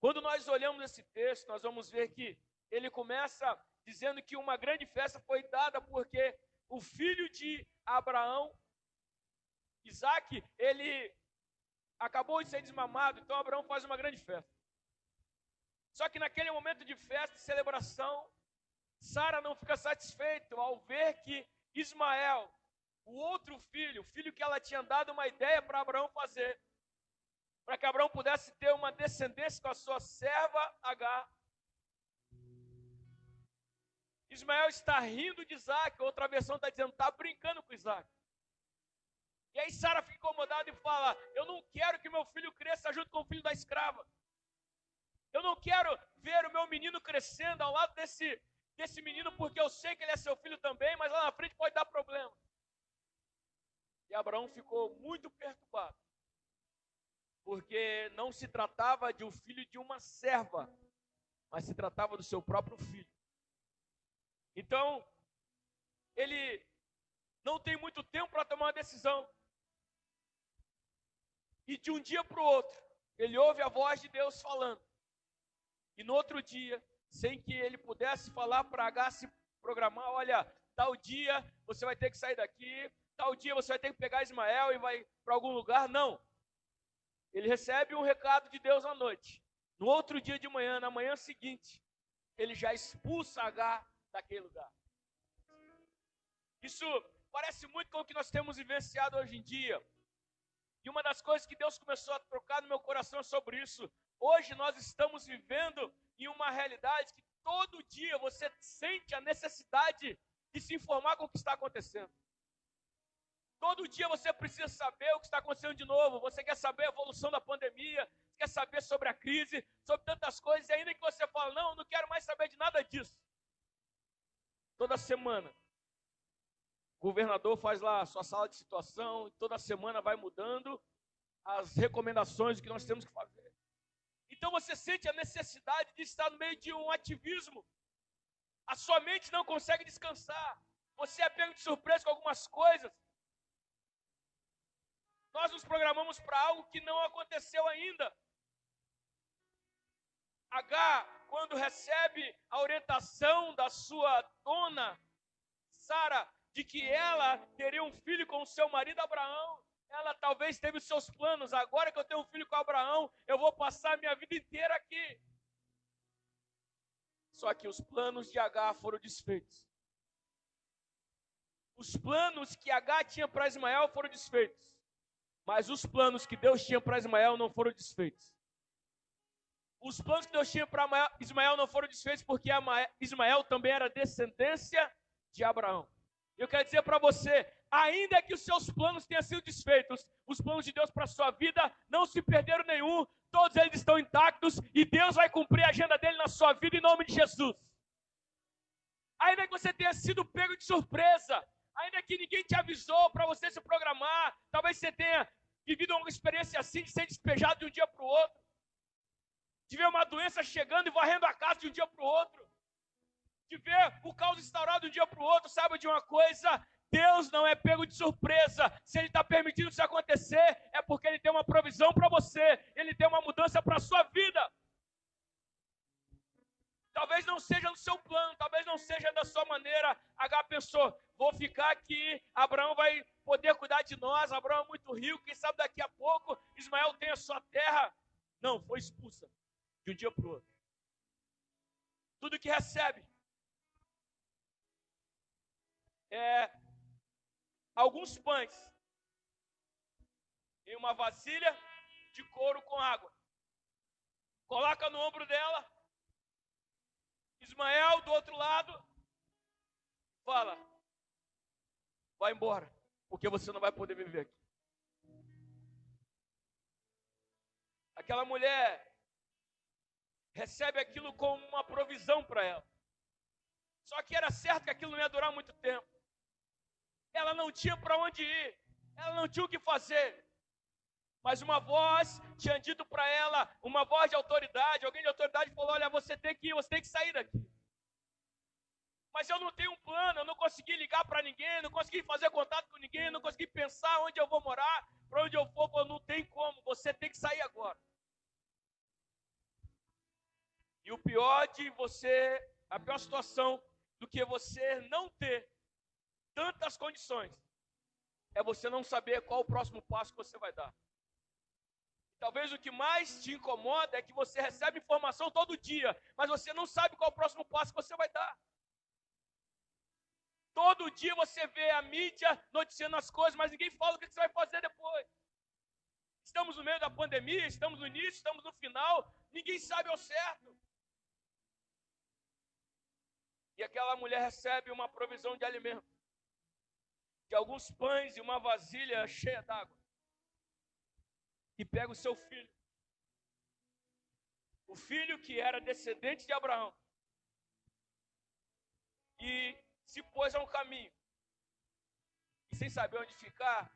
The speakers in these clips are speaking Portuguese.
Quando nós olhamos esse texto, nós vamos ver que ele começa dizendo que uma grande festa foi dada porque o filho de Abraão, Isaac, ele acabou de ser desmamado, então Abraão faz uma grande festa. Só que naquele momento de festa e celebração, Sara não fica satisfeita ao ver que Ismael, o outro filho, o filho que ela tinha dado uma ideia para Abraão fazer, para que Abraão pudesse ter uma descendência com a sua serva Agar. Ismael está rindo de Isaac, outra versão está dizendo, está brincando com Isaac. E aí Sara fica incomodada e fala, eu não quero que meu filho cresça junto com o filho da escrava. Eu não quero ver o meu menino crescendo ao lado desse menino, porque eu sei que ele é seu filho também, mas lá na frente pode dar problema. E Abraão ficou muito perturbado, porque não se tratava de um filho de uma serva, mas se tratava do seu próprio filho. Então, ele não tem muito tempo para tomar uma decisão. E de um dia para o outro, ele ouve a voz de Deus falando. E no outro dia, sem que ele pudesse falar para Agar se programar, olha, tal dia você vai ter que sair daqui, tal dia você vai ter que pegar Ismael e vai para algum lugar. Não. Ele recebe um recado de Deus à noite. No outro dia de manhã, na manhã seguinte, ele já expulsa Agar daquele lugar. Isso parece muito com o que nós temos vivenciado hoje em dia. E uma das coisas que Deus começou a trocar no meu coração é sobre isso. Hoje nós estamos vivendo em uma realidade que todo dia você sente a necessidade de se informar com o que está acontecendo. Todo dia você precisa saber o que está acontecendo de novo. Você quer saber a evolução da pandemia, quer saber sobre a crise, sobre tantas coisas, e ainda que você fala, não, eu não quero mais saber de nada disso. Toda semana, o governador faz lá a sua sala de situação, e toda semana vai mudando as recomendações do que nós temos que fazer. Então você sente a necessidade de estar no meio de um ativismo. A sua mente não consegue descansar. Você é pego de surpresa com algumas coisas. Nós nos programamos para algo que não aconteceu ainda. Agar, quando recebe a orientação da sua dona, Sara, de que ela teria um filho com o seu marido Abraão, ela talvez teve os seus planos. Agora que eu tenho um filho com Abraão, eu vou passar a minha vida inteira aqui. Só que os planos de Agar foram desfeitos. Os planos que Agar tinha para Ismael foram desfeitos. Mas os planos que Deus tinha para Ismael não foram desfeitos. Os planos que Deus tinha para Ismael não foram desfeitos porque Ismael também era descendência de Abraão. Eu quero dizer para você, ainda que os seus planos tenham sido desfeitos, os planos de Deus para a sua vida não se perderam nenhum, todos eles estão intactos e Deus vai cumprir a agenda dele na sua vida em nome de Jesus. Ainda que você tenha sido pego de surpresa, ainda que ninguém te avisou para você se programar, talvez você tenha vivido uma experiência assim de ser despejado de um dia para o outro, de ver uma doença chegando e varrendo a casa de um dia para o outro, de ver o caos instaurado de um dia para o outro. Saiba de uma coisa, Deus não é pego de surpresa. Se Ele está permitindo isso acontecer, é porque Ele tem uma provisão para você, Ele tem uma mudança para a sua vida. Talvez não seja no seu plano, talvez não seja da sua maneira. Agar pensou, vou ficar aqui, Abraão vai poder cuidar de nós, Abraão é muito rico, quem sabe daqui a pouco Ismael tem a sua terra. Não, foi expulsa de um dia para o outro. Tudo que recebe alguns pães em uma vasilha de couro com água. Coloca no ombro dela. Ismael, do outro lado, fala, vai embora, porque você não vai poder viver aqui. Aquela mulher recebe aquilo como uma provisão para ela. Só que era certo que aquilo não ia durar muito tempo. Ela não tinha para onde ir, ela não tinha o que fazer. Mas uma voz tinha dito para ela, uma voz de autoridade, alguém de autoridade falou, olha, você tem que ir, você tem que sair daqui. Mas eu não tenho um plano, eu não consegui ligar para ninguém, não consegui fazer contato com ninguém, não consegui pensar onde eu vou morar, para onde eu for, não tem como, você tem que sair agora. E o pior de você, a pior situação do que você não ter tantas condições, é você não saber qual o próximo passo que você vai dar. Talvez o que mais te incomoda é que você recebe informação todo dia, mas você não sabe qual o próximo passo que você vai dar. Todo dia você vê a mídia noticiando as coisas, mas ninguém fala o que você vai fazer depois. Estamos no meio da pandemia, estamos no início, estamos no final, ninguém sabe ao certo. E aquela mulher recebe uma provisão de alimento, de alguns pães e uma vasilha cheia d'água. E pega o seu filho. O filho que era descendente de Abraão. E se pôs a um caminho. E sem saber onde ficar,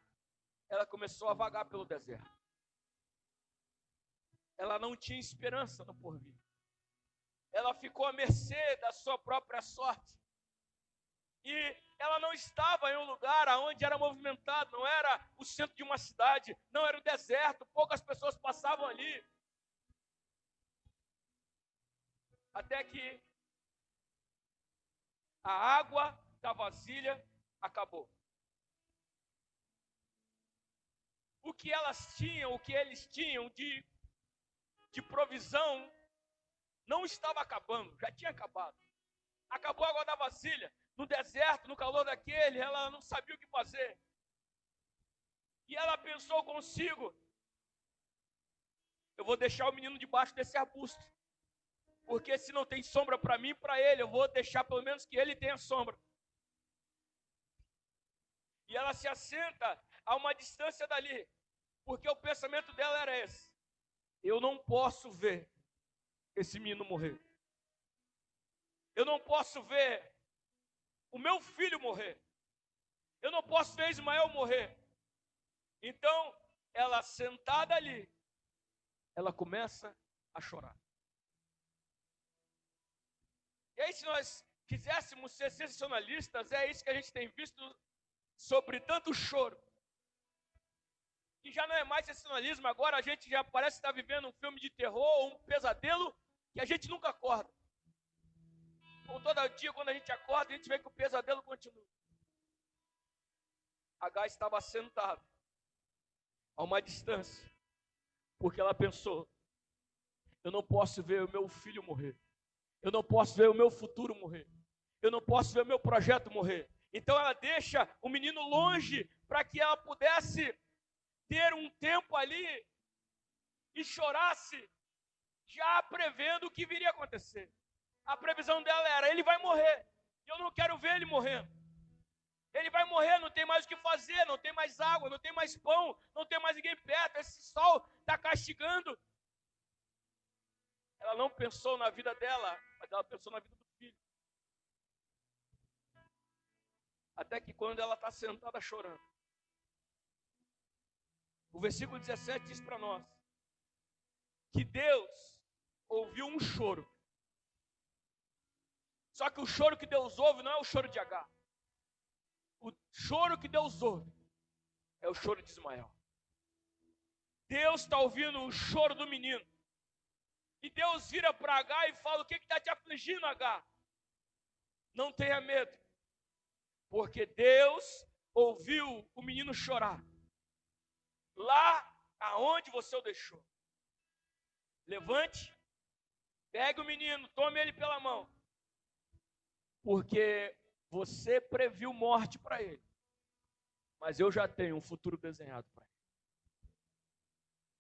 ela começou a vagar pelo deserto. Ela não tinha esperança no porvir. Ela ficou à mercê da sua própria sorte. E ela não estava em um lugar onde era movimentado, não era o centro de uma cidade, não era o deserto, poucas pessoas passavam ali. Até que a água da vasilha acabou. O que elas tinham, o que eles tinham de provisão, não estava acabando, já tinha acabado. Acabou a água da vasilha. No deserto, no calor daquele, ela não sabia o que fazer. E ela pensou consigo: eu vou deixar o menino debaixo desse arbusto. Porque se não tem sombra para mim e para ele, eu vou deixar pelo menos que ele tenha sombra. E ela se assenta a uma distância dali. Porque o pensamento dela era esse: eu não posso ver esse menino morrer. Eu não posso ver o meu filho morrer. Eu não posso ver Ismael morrer. Então, ela sentada ali, ela começa a chorar. E aí, se nós quiséssemos ser sensacionalistas, é isso que a gente tem visto sobre tanto choro. Que já não é mais sensacionalismo, agora a gente já parece estar vivendo um filme de terror, um pesadelo, que a gente nunca acorda. Ou todo dia, quando a gente acorda, a gente vê que o pesadelo continua. Agar estava sentada a uma distância, porque ela pensou: eu não posso ver o meu filho morrer. Eu não posso ver o meu futuro morrer. Eu não posso ver o meu projeto morrer. Então ela deixa o menino longe para que ela pudesse ter um tempo ali e chorasse, já prevendo o que viria a acontecer. A previsão dela era: ele vai morrer. Eu não quero ver ele morrendo. Ele vai morrer, não tem mais o que fazer, não tem mais água, não tem mais pão, não tem mais ninguém perto, esse sol está castigando. Ela não pensou na vida dela, mas ela pensou na vida do filho. Até que quando ela está sentada chorando, o versículo 17 diz para nós que Deus ouviu um choro. Só que o choro que Deus ouve não é o choro de Agar. O choro que Deus ouve é o choro de Ismael. Deus está ouvindo o choro do menino. E Deus vira para Agar e fala: o que está te afligindo, Agar? Não tenha medo, porque Deus ouviu o menino chorar. Lá aonde você o deixou. Levante, pegue o menino, tome ele pela mão. Porque você previu morte para ele. Mas eu já tenho um futuro desenhado para ele.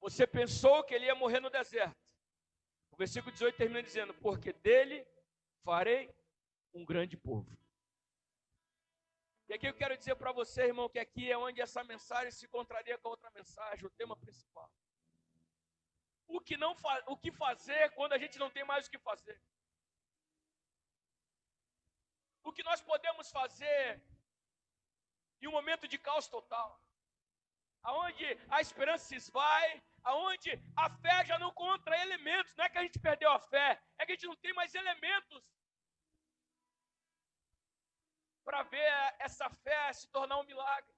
Você pensou que ele ia morrer no deserto. O versículo 18 termina dizendo: porque dele farei um grande povo. E aqui eu quero dizer para você, irmão, que aqui é onde essa mensagem se contraria com a outra mensagem, o tema principal. O que fazer quando a gente não tem mais o que fazer? O que nós podemos fazer em um momento de caos total? Aonde a esperança se esvai, aonde a fé já não encontra elementos. Não é que a gente perdeu a fé, é que a gente não tem mais elementos para ver essa fé se tornar um milagre.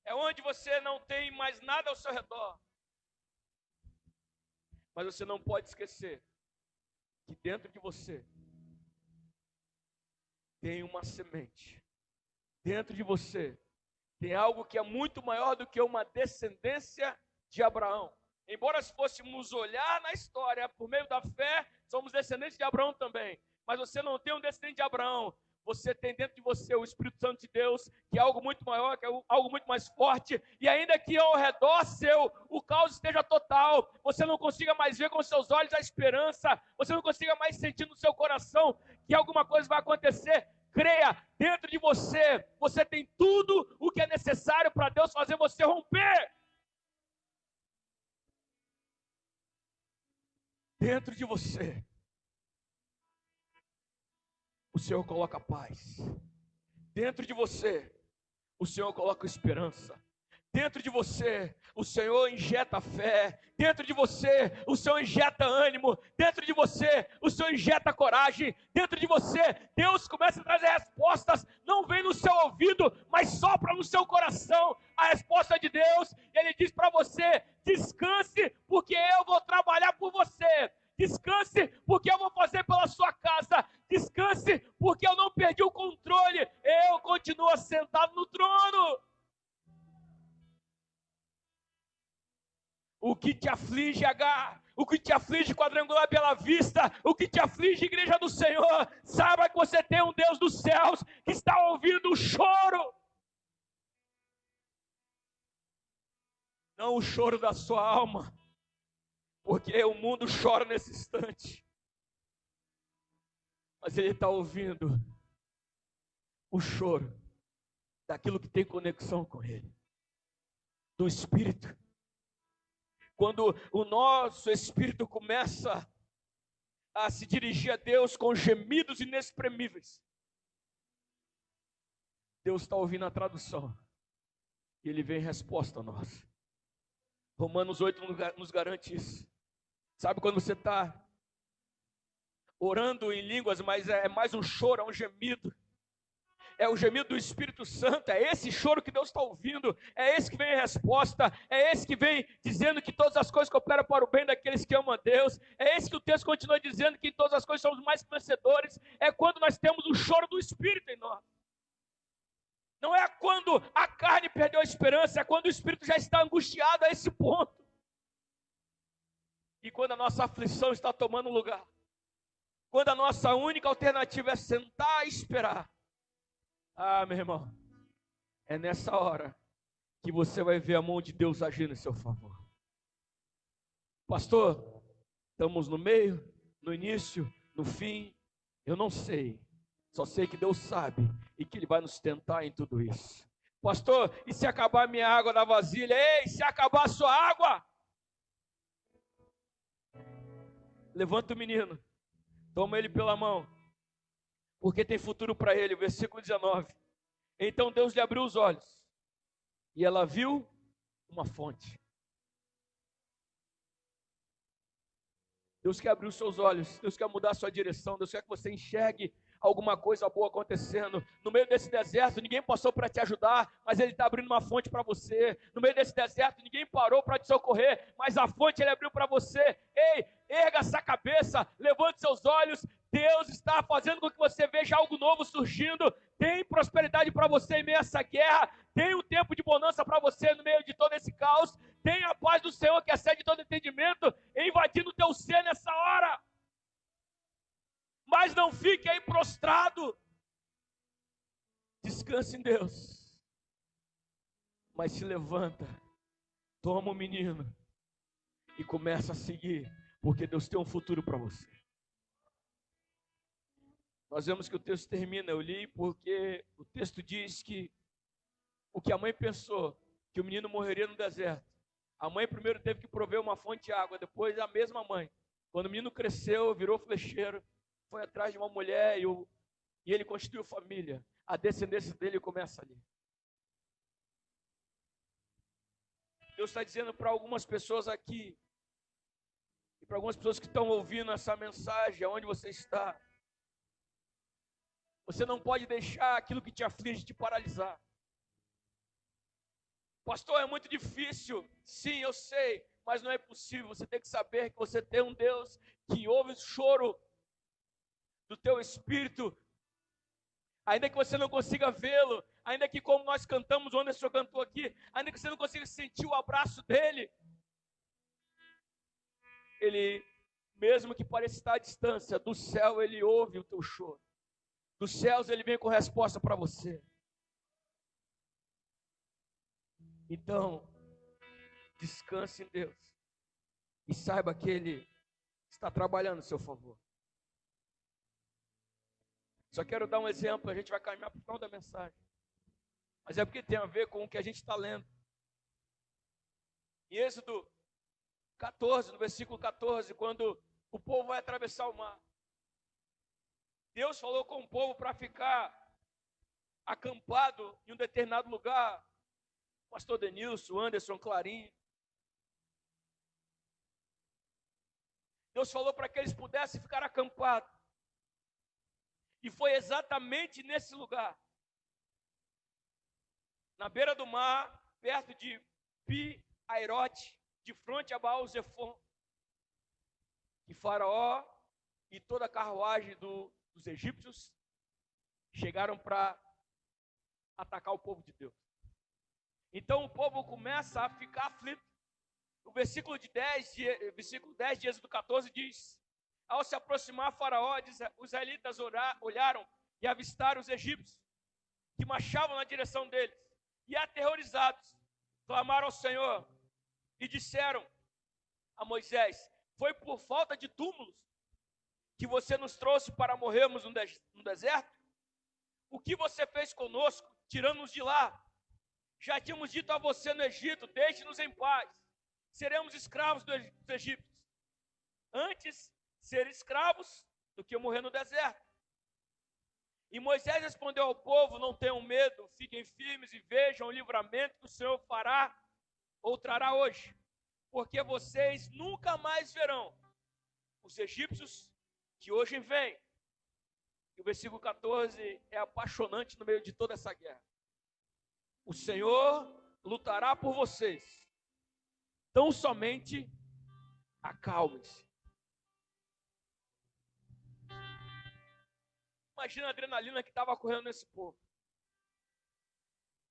É onde você não tem mais nada ao seu redor. Mas você não pode esquecer que dentro de você tem uma semente. Dentro de você tem algo que é muito maior do que uma descendência de Abraão. Embora se fôssemos olhar na história, por meio da fé, somos descendentes de Abraão também. Mas você não tem um descendente de Abraão. Você tem dentro de você o Espírito Santo de Deus, que é algo muito maior, que é algo muito mais forte. E ainda que ao redor seu o caos esteja total, você não consiga mais ver com seus olhos a esperança, você não consiga mais sentir no seu coração que alguma coisa vai acontecer, creia, dentro de você, você tem tudo o que é necessário para Deus fazer você romper. Dentro de você, o Senhor coloca paz. Dentro de você, o Senhor coloca esperança. Dentro de você, o Senhor injeta fé. Dentro de você, o Senhor injeta ânimo. Dentro de você, o Senhor injeta coragem. Dentro de você, Deus começa a trazer respostas. Não vem no seu ouvido, mas sopra no seu coração a resposta de Deus. E Ele diz para você: descanse, porque eu vou trabalhar por você. Descanse, porque eu vou fazer pela sua casa. Descanse, porque eu não perdi o controle. Eu continuo sentado no trono. O que te aflige, H? O que te aflige, Quadrangular Bela Vista? O que te aflige, Igreja do Senhor? Saiba que você tem um Deus dos céus que está ouvindo o choro. Não o choro da sua alma, porque o mundo chora nesse instante. Mas Ele está ouvindo o choro daquilo que tem conexão com Ele, do Espírito. Quando o nosso espírito começa a se dirigir a Deus com gemidos inexprimíveis, Deus está ouvindo a tradução e Ele vem em resposta a nós. Romanos 8 nos garante isso. Sabe quando você está orando em línguas, mas é mais um choro, é um gemido. É o gemido do Espírito Santo, é esse choro que Deus está ouvindo, é esse que vem a resposta, é esse que vem dizendo que todas as coisas cooperam para o bem daqueles que amam a Deus, é esse que o texto continua dizendo que todas as coisas somos mais que vencedores, é quando nós temos o choro do Espírito em nós. Não é quando a carne perdeu a esperança, é quando o Espírito já está angustiado a esse ponto. E quando a nossa aflição está tomando lugar, quando a nossa única alternativa é sentar e esperar, ah, meu irmão, é nessa hora que você vai ver a mão de Deus agindo em seu favor. Pastor, estamos no meio, no início, no fim, eu não sei. Só sei que Deus sabe e que Ele vai nos tentar em tudo isso. Pastor, e se acabar minha água na vasilha? Ei, se acabar a sua água? Levanta o menino, toma ele pela mão, porque tem futuro para ele. Versículo 19. Então Deus lhe abriu os olhos e ela viu uma fonte. Deus quer abrir os seus olhos, Deus quer mudar a sua direção, Deus quer que você enxergue alguma coisa boa acontecendo. No meio desse deserto, ninguém passou para te ajudar, mas Ele está abrindo uma fonte para você. No meio desse deserto, ninguém parou para te socorrer, mas a fonte Ele abriu para você. Ei, erga essa cabeça, levante seus olhos. Deus está fazendo com que você veja algo novo surgindo. Tem prosperidade para você em meio a essa guerra. Tem um tempo de bonança para você no meio de todo esse caos. Tem a paz do Senhor que excede todo entendimento invadindo o teu ser nessa hora. Mas não fique aí prostrado. Descanse em Deus. Mas se levanta, toma o menino e começa a seguir, porque Deus tem um futuro para você. Nós vemos que o texto termina, eu li porque o texto diz que o que a mãe pensou, que o menino morreria no deserto. A mãe primeiro teve que prover uma fonte de água, depois a mesma mãe. Quando o menino cresceu, virou flecheiro, foi atrás de uma mulher e ele constituiu família. A descendência dele começa ali. Deus está dizendo para algumas pessoas aqui, e para algumas pessoas que estão ouvindo essa mensagem, aonde você está, você não pode deixar aquilo que te aflige te paralisar. Pastor, é muito difícil. Sim, eu sei, Mas não é possível. Você tem que saber que você tem um Deus que ouve o choro do teu espírito, ainda que você não consiga vê-lo, ainda que, como nós cantamos, o Anderson cantou aqui, ainda que você não consiga sentir o abraço dele, ele, mesmo que pareça estar à distância, do céu ele ouve o teu choro, dos céus ele vem com resposta para você. Então, descanse em Deus e saiba que Ele está trabalhando a seu favor. Só quero dar um exemplo, a gente vai caminhar para o final da mensagem. Mas é porque tem a ver com o que a gente está lendo. Em Êxodo 14, no versículo 14, quando o povo vai atravessar o mar, Deus falou com o povo para ficar acampado em um determinado lugar. Pastor Denilson, Anderson, Clarinho. Deus falou para que eles pudessem ficar acampados. E foi exatamente nesse lugar, na beira do mar, perto de Pi-Airote, de frente a Baal-Zephon, que Faraó e toda a carruagem dos egípcios chegaram para atacar o povo de Deus. Então o povo começa a ficar aflito. O versículo 10 de Êxodo 14 diz: ao se aproximar Faraó, os israelitas olharam e avistaram os egípcios, que marchavam na direção deles, e aterrorizados, clamaram ao Senhor, e disseram a Moisés: foi por falta de túmulos que você nos trouxe para morrermos no deserto? O que você fez conosco, tirando-nos de lá? Já tínhamos dito a você no Egito: deixe-nos em paz, seremos escravos dos egípcios. Antes ser escravos do que morrer no deserto. E Moisés respondeu ao povo: não tenham medo, fiquem firmes e vejam o livramento que o Senhor fará ou trará hoje, porque vocês nunca mais verão os egípcios que hoje vêm. E o versículo 14 é apaixonante no meio de toda essa guerra. O Senhor lutará por vocês, tão somente acalme-se. Imagina a adrenalina que estava correndo nesse povo.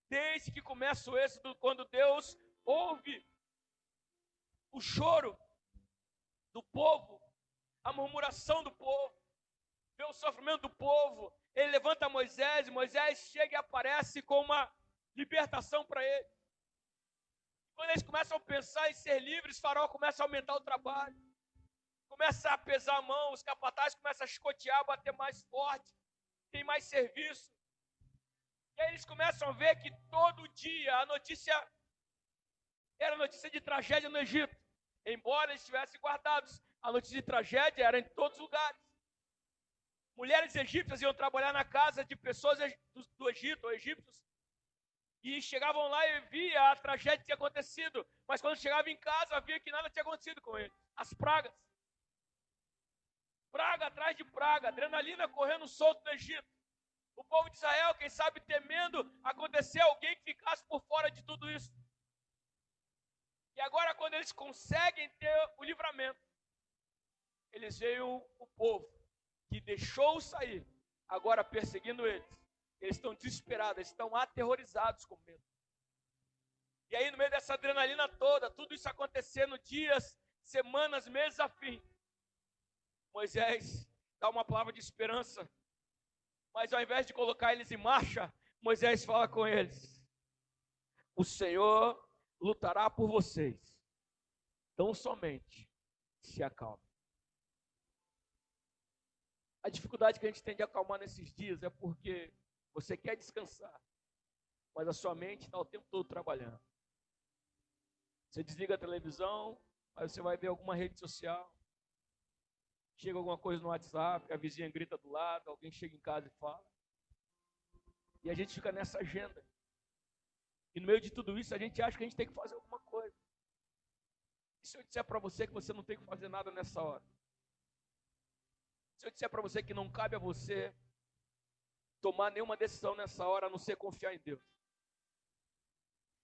Desde que começa o Êxodo, quando Deus ouve o choro do povo, a murmuração do povo, vê o sofrimento do povo, ele levanta Moisés, e Moisés chega e aparece com uma libertação para ele. Quando eles começam a pensar em ser livres, Faraó começa a aumentar o trabalho, começa a pesar a mão, os capatazes começam a chicotear, bater mais forte, tem mais serviço. E aí eles começam a ver que todo dia a notícia era notícia de tragédia no Egito. Embora eles estivessem guardados, a notícia de tragédia era em todos os lugares. Mulheres egípcias iam trabalhar na casa de pessoas do Egito, ou egípcios, e chegavam lá e via a tragédia que tinha acontecido, mas quando chegava em casa, via que nada tinha acontecido com ele. As pragas. Praga atrás de praga, adrenalina correndo solto no Egito. O povo de Israel, quem sabe temendo acontecer alguém que ficasse por fora de tudo isso. E agora, quando eles conseguem ter o livramento, eles veem o povo que deixou sair, agora perseguindo eles. Eles estão desesperados, eles estão aterrorizados com medo. E aí, no meio dessa adrenalina toda, tudo isso acontecendo dias, semanas, meses a fim, Moisés dá uma palavra de esperança, mas ao invés de colocar eles em marcha, Moisés fala com eles: o Senhor lutará por vocês, tão somente se acalme. A dificuldade que a gente tem de acalmar nesses dias é porque você quer descansar, mas a sua mente está o tempo todo trabalhando. Você desliga a televisão, aí você vai ver alguma rede social, chega alguma coisa no WhatsApp, a vizinha grita do lado, alguém chega em casa e fala. E a gente fica nessa agenda. E no meio de tudo isso, a gente acha que a gente tem que fazer alguma coisa. E se eu disser para você que você não tem que fazer nada nessa hora? Se eu disser para você que não cabe a você tomar nenhuma decisão nessa hora, a não ser confiar em Deus?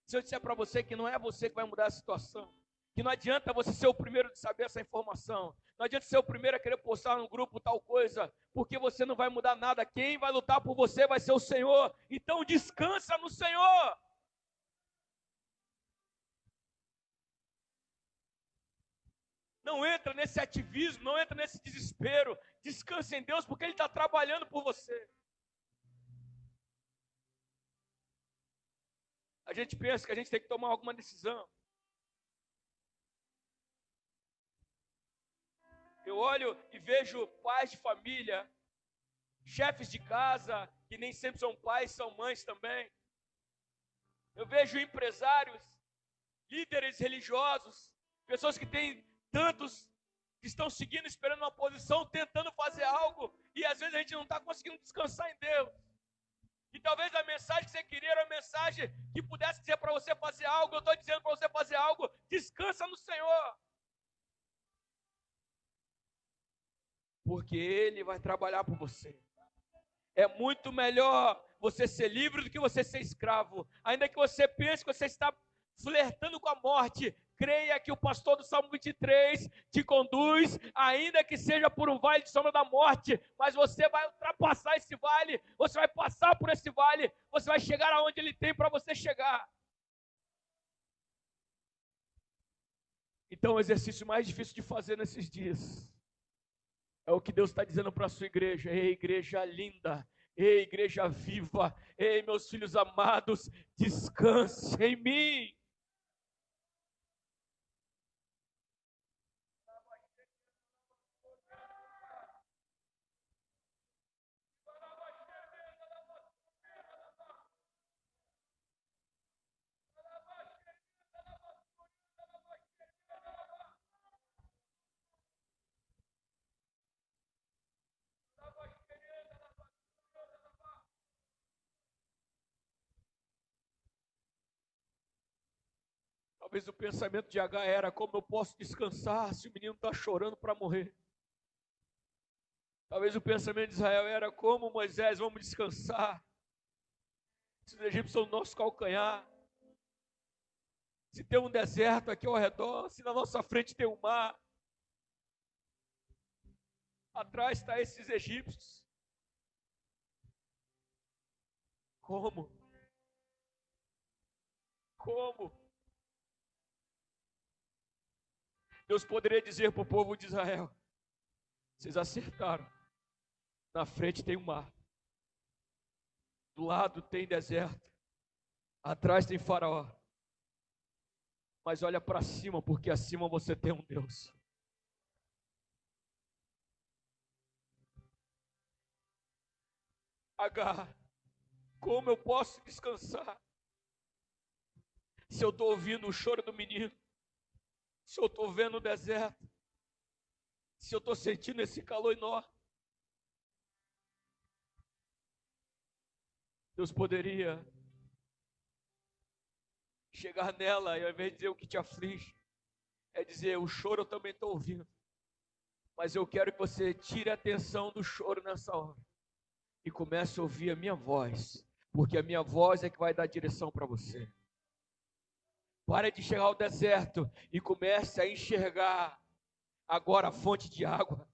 Se eu disser para você que não é você que vai mudar a situação, que não adianta você ser o primeiro de saber essa informação. Não adianta ser o primeiro a querer postar no grupo tal coisa, porque você não vai mudar nada. Quem vai lutar por você vai ser o Senhor. Então descansa no Senhor. Não entra nesse ativismo, não entra nesse desespero. Descansa em Deus, porque Ele está trabalhando por você. A gente pensa que a gente tem que tomar alguma decisão. Eu olho e vejo pais de família, chefes de casa, que nem sempre são pais, são mães também. Eu vejo empresários, líderes religiosos, pessoas que têm tantos, que estão seguindo, esperando uma posição, tentando fazer algo, e às vezes a gente não está conseguindo descansar em Deus. E talvez a mensagem que você queria era uma mensagem que pudesse dizer para você fazer algo. Eu estou dizendo para você fazer algo, descansa no Senhor. Porque Ele vai trabalhar por você. É muito melhor você ser livre do que você ser escravo. Ainda que você pense que você está flertando com a morte, creia que o pastor do Salmo 23 te conduz, ainda que seja por um vale de sombra da morte, mas você vai ultrapassar esse vale, você vai passar por esse vale, você vai chegar aonde Ele tem para você chegar. Então o exercício mais difícil de fazer nesses dias é o que Deus está dizendo para a sua igreja. Ei, igreja linda, ei, igreja viva, ei, meus filhos amados, descanse em mim. Talvez o pensamento de H era: como eu posso descansar se o menino está chorando para morrer? Talvez o pensamento de Israel era: como Moisés, vamos descansar se os egípcios são o nosso calcanhar, se tem um deserto aqui ao redor, se na nossa frente tem um mar, atrás está esses egípcios. Como? Deus poderia dizer para o povo de Israel: vocês acertaram, na frente tem um mar, do lado tem deserto, atrás tem Faraó, mas olha para cima, porque acima você tem um Deus. H, como eu posso descansar se eu estou ouvindo o choro do menino, se eu estou vendo o deserto, se eu estou sentindo esse calor enorme? Deus poderia chegar nela e ao invés de dizer o que te aflige, é dizer: o choro eu também estou ouvindo, mas eu quero que você tire a atenção do choro nessa hora e comece a ouvir a minha voz, porque a minha voz é que vai dar direção para você. Pare de chegar ao deserto e comece a enxergar agora a fonte de água.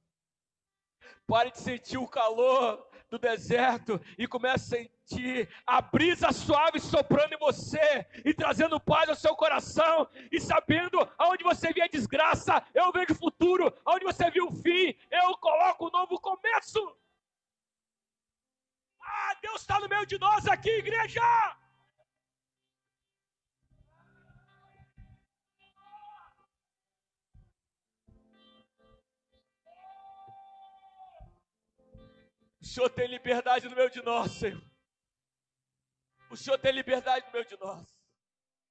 Pare de sentir o calor do deserto e comece a sentir a brisa suave soprando em você e trazendo paz ao seu coração, e sabendo aonde você vê a desgraça, eu vejo o futuro, aonde você viu o fim, eu coloco um novo começo. Deus está no meio de nós aqui, igreja! O Senhor tem liberdade no meio de nós, Senhor. O Senhor tem liberdade no meio de nós.